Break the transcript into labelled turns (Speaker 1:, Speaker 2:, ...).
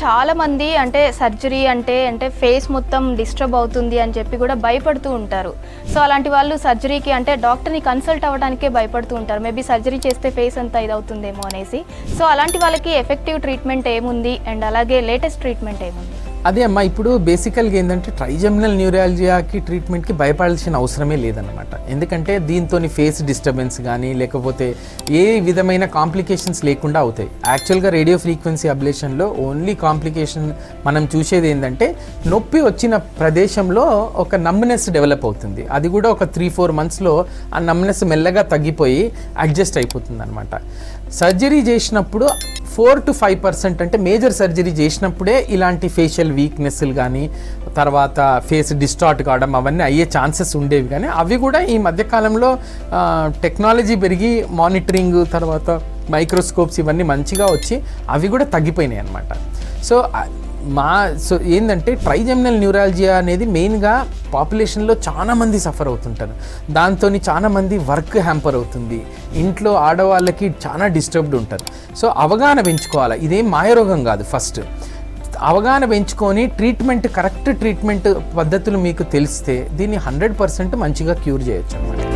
Speaker 1: చాలామంది అంటే సర్జరీ అంటే ఫేస్ మొత్తం డిస్టర్బ్ అవుతుంది అని చెప్పి కూడా భయపడుతూ ఉంటారు. సో అలాంటి వాళ్ళు సర్జరీకి అంటే డాక్టర్ని కన్సల్ట్ అవ్వడానికే భయపడుతూ ఉంటారు. మేబీ సర్జరీ చేస్తే ఫేస్ అంతా ఇదవుతుందేమో అనేసి. సో అలాంటి వాళ్ళకి ఎఫెక్టివ్ ట్రీట్మెంట్ ఏముంది అండ్ అలాగే లేటెస్ట్ ట్రీట్మెంట్ ఏముంది?
Speaker 2: అదే అమ్మా, ఇప్పుడు బేసికల్గా ఏంటంటే ట్రైజెమినల్ న్యూరాలజియాకి ట్రీట్మెంట్కి భయపడాల్సిన అవసరమే లేదన్నమాట. ఎందుకంటే దీంతో ఫేస్ డిస్టర్బెన్స్ కానీ లేకపోతే ఏ విధమైన కాంప్లికేషన్స్ లేకుండా అవుతాయి. యాక్చువల్గా రేడియో ఫ్రీక్వెన్సీ అబ్లేషన్లో ఓన్లీ కాంప్లికేషన్ మనం చూసేది ఏంటంటే నొప్పి వచ్చిన ప్రదేశంలో ఒక నమ్నెస్ డెవలప్ అవుతుంది. అది కూడా ఒక 3-4 మంత్స్లో ఆ నమ్నెస్ మెల్లగా తగ్గిపోయి అడ్జస్ట్ అయిపోతుంది అనమాట. సర్జరీ చేసినప్పుడు 4-5% అంటే మేజర్ సర్జరీ చేసినప్పుడే ఇలాంటి ఫేషియల్ వీక్నెస్లు కానీ తర్వాత ఫేస్ డిస్టార్ట్ కావడం అవన్నీ అయ్యే ఛాన్సెస్ ఉండేవి. కానీ అవి కూడా ఈ మధ్యకాలంలో టెక్నాలజీ పెరిగి మానిటరింగ్ తర్వాత మైక్రోస్కోప్స్ ఇవన్నీ మంచిగా వచ్చి అవి కూడా తగ్గిపోయినాయి అన్నమాట. సో ఏంటంటే ట్రైజెమినల్ న్యూరాలజియా అనేది మెయిన్గా పాపులేషన్లో చాలామంది సఫర్ అవుతుంటారు. దాంతో చాలామంది వర్క్ హ్యాంపర్ అవుతుంది, ఇంట్లో ఆడవాళ్ళకి చాలా డిస్టర్బ్డ్ ఉంటారు. సో అవగాహన పెంచుకోవాలి. ఇదేం మాయరోగం కాదు. ఫస్ట్ అవగాహన పెంచుకొని కరెక్ట్ ట్రీట్మెంట్ పద్ధతులు మీకు తెలిస్తే దీన్ని 100% మంచిగా క్యూర్ చేయొచ్చు అన్నమాట.